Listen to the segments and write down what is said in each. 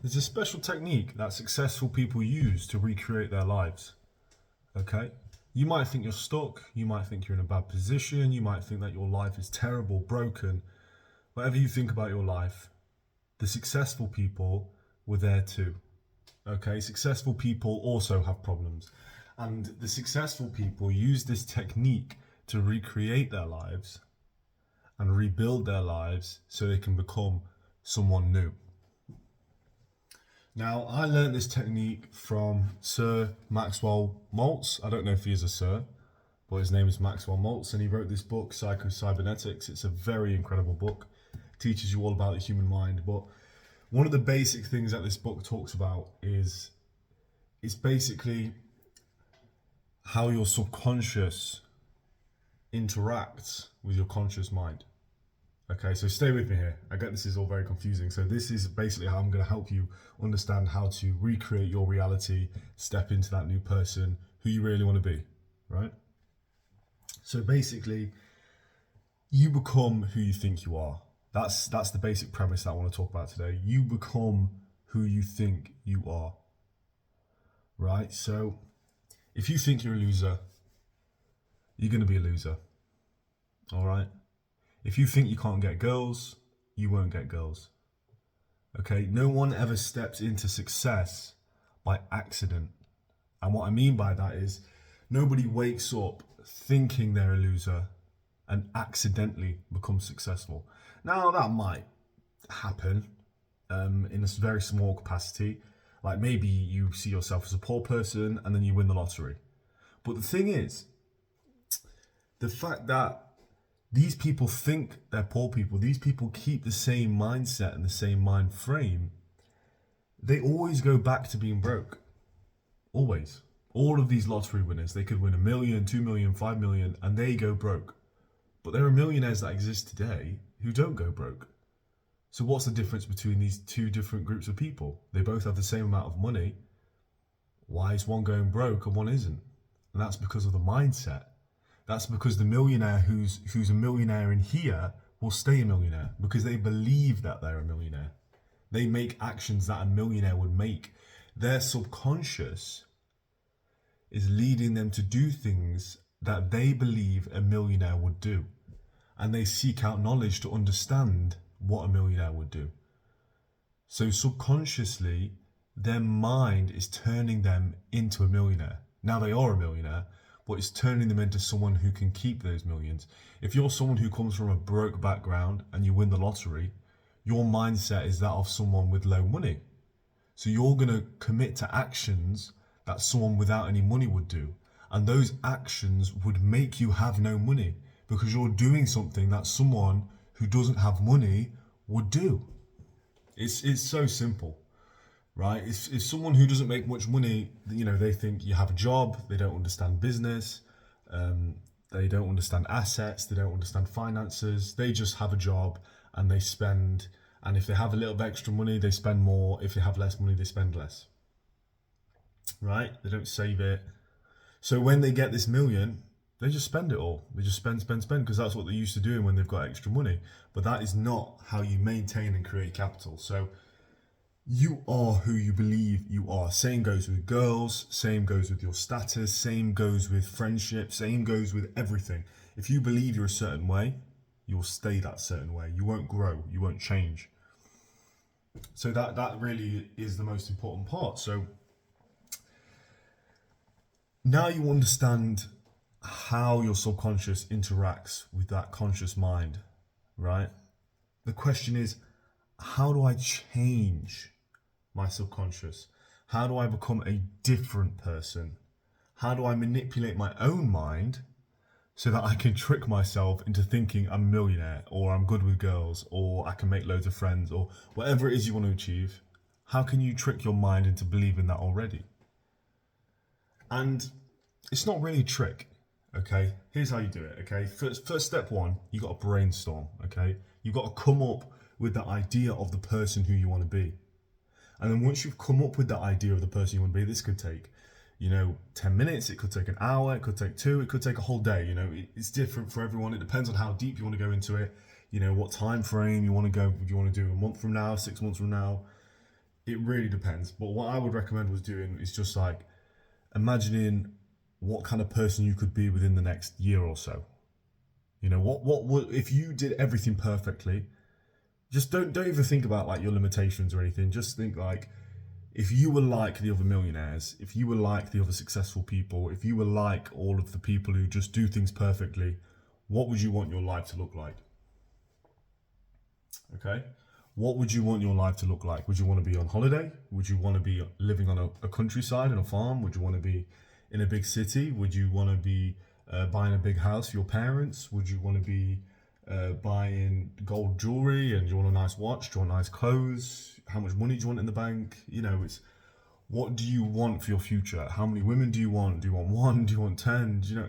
There's a special technique that successful people use to recreate their lives. Okay? You might think you're stuck, you might think you're in a bad position, you might think that your life is terrible, broken. Whatever you think about your life, the successful people were there too. Okay? Successful people also have problems. And the successful people use this technique to recreate their lives and rebuild their lives so they can become someone new. Now, I learned this technique from Sir Maxwell Maltz. I don't know if he is a sir, but his name is Maxwell Maltz, and he wrote this book, Psycho-Cybernetics. It's a very incredible book. It teaches you all about the human mind. But one of the basic things that this book talks about is it's basically how your subconscious interacts with your conscious mind. Okay, so stay with me here. I get this is all very confusing. So this is basically how I'm going to help you understand how to recreate your reality, step into that new person who you really want to be, right? So basically, you become who you think you are. That's the basic premise that I want to talk about today. You become who you think you are, right? So if you think you're a loser, you're going to be a loser, all right? If you think you can't get girls, you won't get girls. Okay, no one ever steps into success by accident. And what I mean by that is nobody wakes up thinking they're a loser and accidentally becomes successful. Now that might happen in a very small capacity. Like maybe you see yourself as a poor person and then you win the lottery. But the thing is, the fact that these people think they're poor people, these people keep the same mindset and the same mind frame, they always go back to being broke. Always. All of these lottery winners, they could win 1 million, 2 million, 5 million, and they go broke. But there are millionaires that exist today who don't go broke. So what's the difference between these two different groups of people? They both have the same amount of money. Why is one going broke and one isn't? And that's because of the mindset. That's because the millionaire who's a millionaire in here will stay a millionaire because they believe that they're a millionaire. They make actions that a millionaire would make. Their subconscious is leading them to do things that they believe a millionaire would do. And they seek out knowledge to understand what a millionaire would do. So subconsciously, their mind is turning them into a millionaire. Now they are a millionaire, but it's turning them into someone who can keep those millions. If you're someone who comes from a broke background and you win the lottery, your mindset is that of someone with low money. So you're going to commit to actions that someone without any money would do. And those actions would make you have no money because you're doing something that someone who doesn't have money would do. It's so simple. Right? If someone who doesn't make much money, they think you have a job, they don't understand business, they don't understand assets, they don't understand finances, they just have a job and they spend, and if they have a little bit extra money, they spend more, if they have less money, they spend less. Right? They don't save it. So when they get this million, they just spend it all. They just spend, because that's what they're used to doing when they've got extra money. But that is not how you maintain and create capital. So you are who you believe you are. Same goes with girls, same goes with your status, same goes with friendship, same goes with everything. If you believe you're a certain way, you'll stay that certain way. You won't grow, you won't change. So that really is the most important part. So now you understand how your subconscious interacts with that conscious mind, right? The question is, how do I change my subconscious? How do I become a different person? How do I manipulate my own mind so that I can trick myself into thinking I'm a millionaire, or I'm good with girls, or I can make loads of friends, or whatever it is you want to achieve? How can you trick your mind into believing that already? And it's not really a trick, okay? Here's how you do it, okay? First step one, you got to brainstorm, okay? You've got to come up with the idea of the person who you want to be. And then once you've come up with the idea of the person you want to be, this could take, 10 minutes, it could take an hour, it could take 2, it could take a whole day. It's different for everyone. It depends on how deep you want to go into it, what time frame you want to go. Do you want to do a month from now, 6 months from now? It really depends. But what I would recommend was doing is just like imagining what kind of person you could be within the next year or so. You know, what would, if you did everything perfectly, just don't even think about like your limitations or anything. Just think like, if you were like the other millionaires, if you were like the other successful people, if you were like all of the people who just do things perfectly, what would you want your life to look like? Okay? What would you want your life to look like? Would you want to be on holiday? Would you want to be living on a countryside and a farm? Would you want to be in a big city? Would you want to be buying a big house for your parents? Would you want to be buying gold jewelry, and do you want a nice watch? Do you want nice clothes? How much money do you want in the bank? You know, it's what do you want for your future? How many women do you want? Do you want one? Do you want 10? Do you know?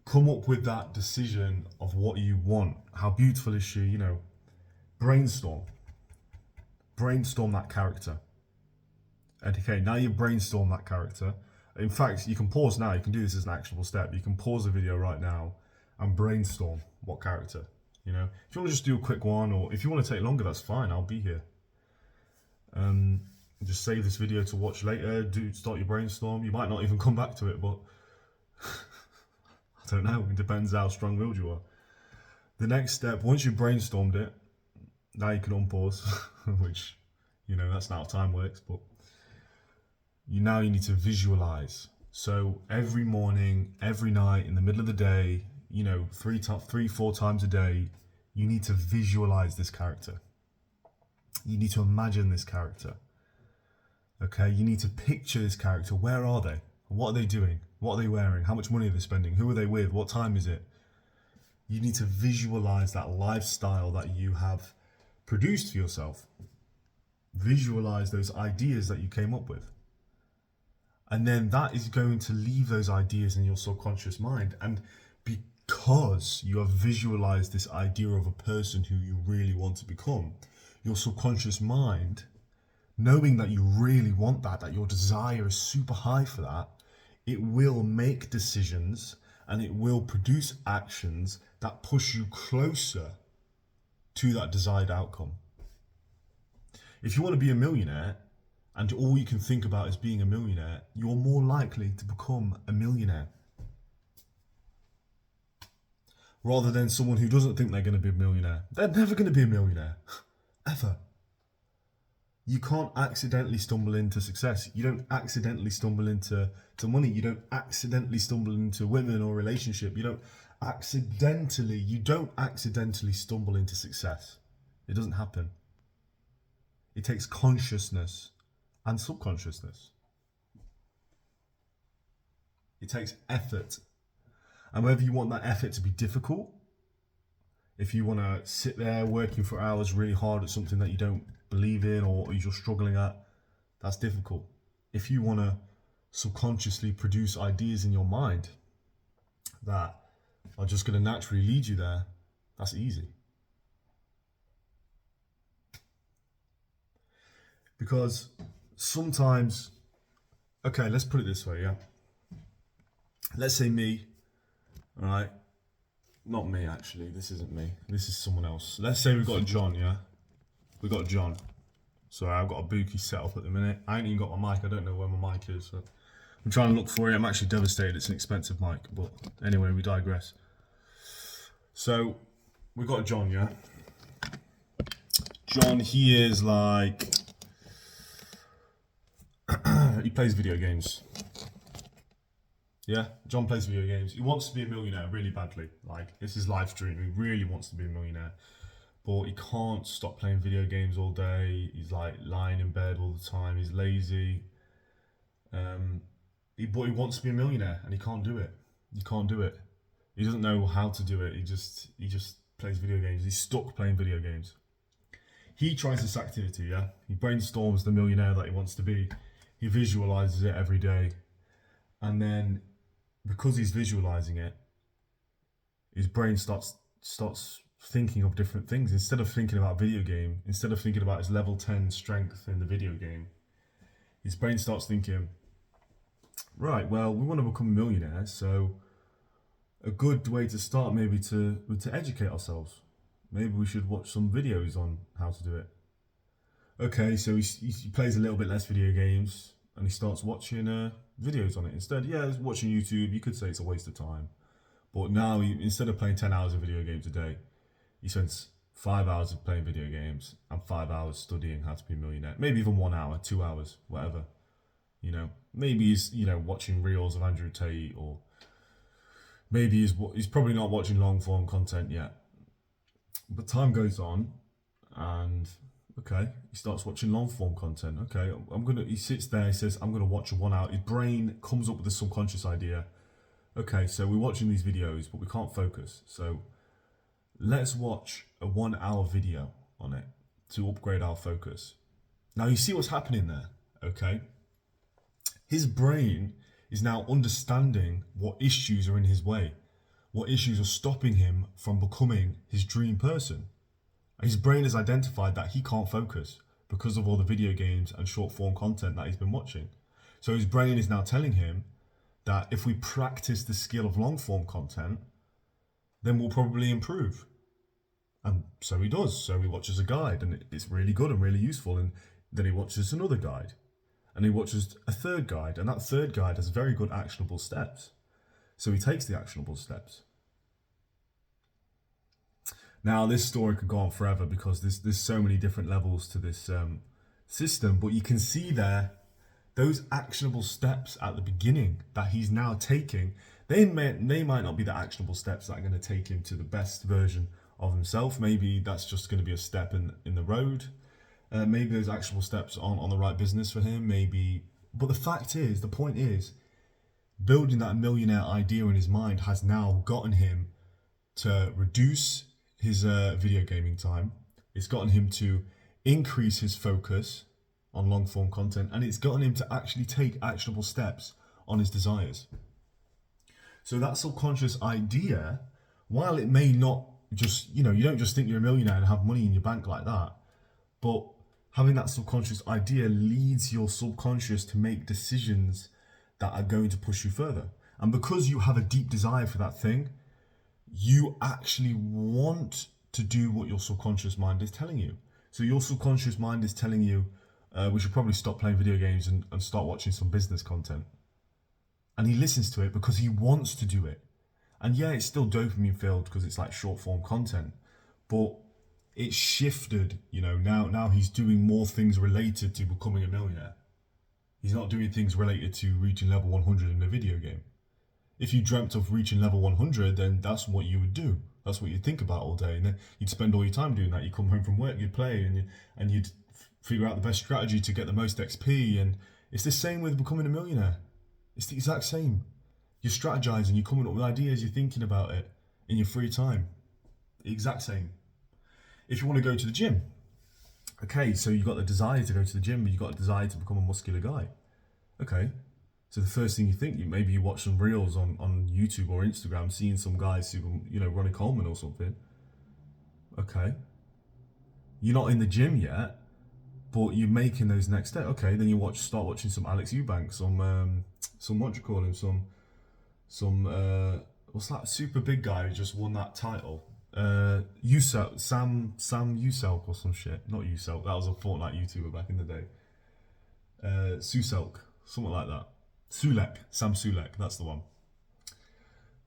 Come up with that decision of what you want. How beautiful is she? You know, brainstorm. Brainstorm that character. And okay, now you brainstorm that character. In fact, you can pause now. You can do this as an actionable step. You can pause the video right now and brainstorm what character. You know, if you want to just do a quick one, or if you want to take longer, that's fine. I'll be here. Just save this video to watch later. Start your brainstorm. You might not even come back to it, but I don't know. It depends how strong-willed you are. The next step, once you've brainstormed it, now you can unpause, which, you know, that's not how time works, but you need to visualize. So every morning, every night, in the middle of the day, you know, 4 times a day, you need to visualize this character. You need to imagine this character. Okay, you need to picture this character. Where are they? What are they doing? What are they wearing? How much money are they spending? Who are they with? What time is it? You need to visualize that lifestyle that you have produced for yourself. Visualize those ideas that you came up with. And then that is going to leave those ideas in your subconscious mind. And because you have visualized this idea of a person who you really want to become, your subconscious mind, knowing that you really want that your desire is super high for that, it will make decisions and it will produce actions that push you closer to that desired outcome. If you want to be a millionaire and all you can think about is being a millionaire, you're more likely to become a millionaire. Rather than someone who doesn't think they're going to be a millionaire. They're never going to be a millionaire. Ever. You can't accidentally stumble into success. You don't accidentally stumble into money. You don't accidentally stumble into women or relationship. You don't accidentally stumble into success. It doesn't happen. It takes consciousness and subconsciousness. It takes effort. And whether you want that effort to be difficult, if you want to sit there working for hours really hard at something that you don't believe in or you're struggling at, that's difficult. If you want to subconsciously produce ideas in your mind that are just going to naturally lead you there, that's easy. Because sometimes, okay, let's put it this way, yeah? Let's say me, all right? Not me, actually. This isn't me. This is someone else. Let's say we've got John, yeah? We've got John. So I've got a Buki set up at the minute. I ain't even got my mic. I don't know where my mic is. So I'm trying to look for it. I'm actually devastated. It's an expensive mic. But anyway, we digress. So we've got John, yeah? John, he is like... he plays video games. Yeah, John plays video games. He wants to be a millionaire really badly. Like, it's his live dream. He really wants to be a millionaire. But he can't stop playing video games all day. He's like lying in bed all the time. He's lazy. But he wants to be a millionaire and he can't do it. He can't do it. He doesn't know how to do it. He just plays video games. He's stuck playing video games. He tries this activity, yeah? He brainstorms the millionaire that he wants to be. He visualizes it every day. And then, because he's visualizing it, his brain starts thinking of different things. Instead of thinking about video game, instead of thinking about his level 10 strength in the video game, his brain starts thinking, right, well, we want to become a millionaire, so a good way to start maybe to educate ourselves. Maybe we should watch some videos on how to do it. Okay, so he plays a little bit less video games and he starts watching videos on it instead. Yeah, he's watching YouTube. You could say it's a waste of time. But now, instead of playing 10 hours of video games a day, he spends 5 hours of playing video games and 5 hours studying how to be a millionaire. Maybe even 1 hour, 2 hours, whatever. Maybe he's watching reels of Andrew Tate, or maybe he's probably not watching long form content yet. But time goes on, and okay, he starts watching long form content. Okay, he sits there, he says, I'm gonna watch a 1 hour. His brain comes up with a subconscious idea. Okay, so we're watching these videos, but we can't focus. So let's watch a 1 hour video on it to upgrade our focus. Now you see what's happening there, okay? His brain is now understanding what issues are in his way, what issues are stopping him from becoming his dream person. His brain has identified that he can't focus because of all the video games and short form content that he's been watching. So his brain is now telling him that if we practice the skill of long form content, then we'll probably improve. And so he does. So he watches a guide and it's really good and really useful. And then he watches another guide and he watches a third guide. And that third guide has very good actionable steps. So he takes the actionable steps. Now, this story could go on forever because there's so many different levels to this system. But you can see there, those actionable steps at the beginning that he's now taking, they might not be the actionable steps that are going to take him to the best version of himself. Maybe that's just going to be a step in the road. Maybe those actionable steps aren't on the right business for him. Maybe, but the point is, building that millionaire idea in his mind has now gotten him to reduce his video gaming time. It's gotten him to increase his focus on long form content, and it's gotten him to actually take actionable steps on his desires. So that subconscious idea, while it may not just, you don't just think you're a millionaire and have money in your bank like that, but having that subconscious idea leads your subconscious to make decisions that are going to push you further. And because you have a deep desire for that thing, you actually want to do what your subconscious mind is telling you. So your subconscious mind is telling you, we should probably stop playing video games and start watching some business content. And he listens to it because he wants to do it. And yeah, it's still dopamine filled because it's like short form content, but it's shifted, now he's doing more things related to becoming a millionaire. He's not doing things related to reaching level 100 in a video game. If you dreamt of reaching level 100, then that's what you would do. That's what you'd think about all day. And then you'd spend all your time doing that. You'd come home from work, you'd play, and you'd figure out the best strategy to get the most XP. And it's the same with becoming a millionaire. It's the exact same. You're strategizing, you're coming up with ideas, you're thinking about it in your free time. The exact same. If you want to go to the gym, okay, so you've got the desire to go to the gym, but you've got a desire to become a muscular guy. Okay, so the first thing you think, maybe you watch some reels on YouTube or Instagram, seeing some guys who, Ronnie Coleman or something. Okay, you're not in the gym yet, but you're making those next steps. Okay, then you start watching some Alex Eubank, some what do you call him, some what's that super big guy who just won that title? Uselk, Sam Uselk or some shit. Not Uselk, that was a Fortnite YouTuber back in the day. Suselk, something like that. Sam Sulek, that's the one.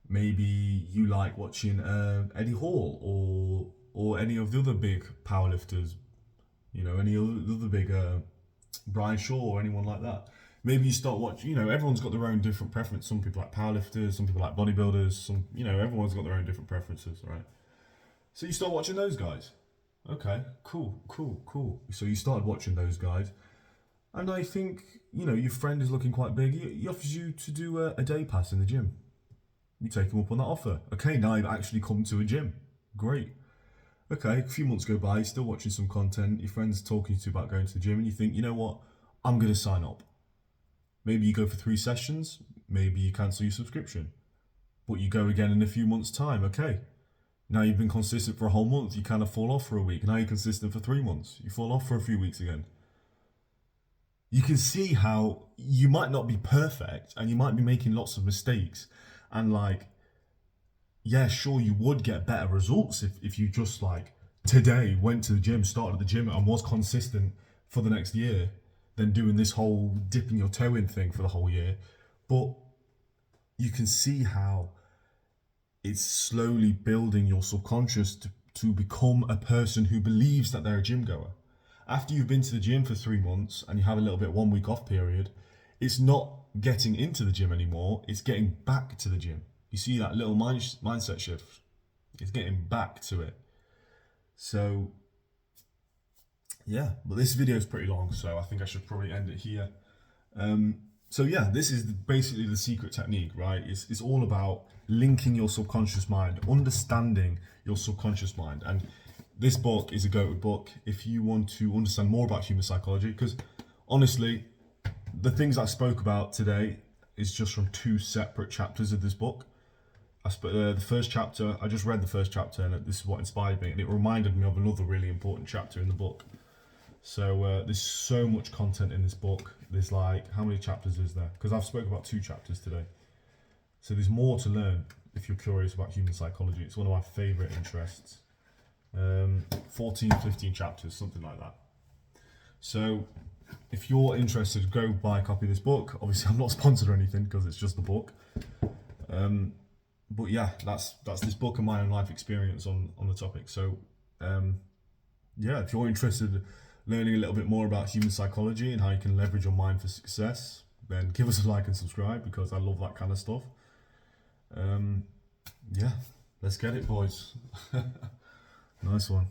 Maybe you like watching Eddie Hall or any of the other big powerlifters, any of the other big Brian Shaw or anyone like that. Maybe you start watching, everyone's got their own different preference. Some people like powerlifters, some people like bodybuilders, everyone's got their own different preferences, right? So you start watching those guys. Okay, cool. So you started watching those guys. And I think, your friend is looking quite big. He offers you to do a day pass in the gym. You take him up on that offer. Okay, now you've actually come to a gym. Great. Okay, a few months go by, you're still watching some content. Your friend's talking to you about going to the gym and you think, you know what? I'm going to sign up. Maybe you go for 3 sessions. Maybe you cancel your subscription. But you go again in a few months' time. Okay. Now you've been consistent for a whole month. You kind of fall off for a week. Now you're consistent for 3 months. You fall off for a few weeks again. You can see how you might not be perfect and you might be making lots of mistakes. And yeah, sure, you would get better results if you just today went to the gym, started at the gym and was consistent for the next year than doing this whole dipping your toe in thing for the whole year. But you can see how it's slowly building your subconscious to become a person who believes that they're a gym goer. After you've been to the gym for 3 months and you have a little bit 1 week off period, it's not getting into the gym anymore, it's getting back to the gym. You see that little mindset shift? It's getting back to it. So, yeah, but this video is pretty long, so I think I should probably end it here. So yeah, this is basically the secret technique, right? It's all about linking your subconscious mind, understanding your subconscious mind. And this book is a go-to book if you want to understand more about human psychology, because honestly, the things I spoke about today is just from 2 separate chapters of this book. The first chapter, I just read the first chapter and this is what inspired me, and it reminded me of another really important chapter in the book. So there's so much content in this book. There's like, how many chapters is there? Because I've spoken about 2 chapters today. So there's more to learn if you're curious about human psychology. It's one of my favorite interests. 14, 15 chapters, something like that. So if you're interested, go buy a copy of this book. Obviously I'm not sponsored or anything because it's just the book. But yeah, that's this book and my own life experience on the topic. So yeah, if you're interested in learning a little bit more about human psychology and how you can leverage your mind for success, then give us a like and subscribe, because I love that kind of stuff. Yeah, let's get it, boys. Nice one.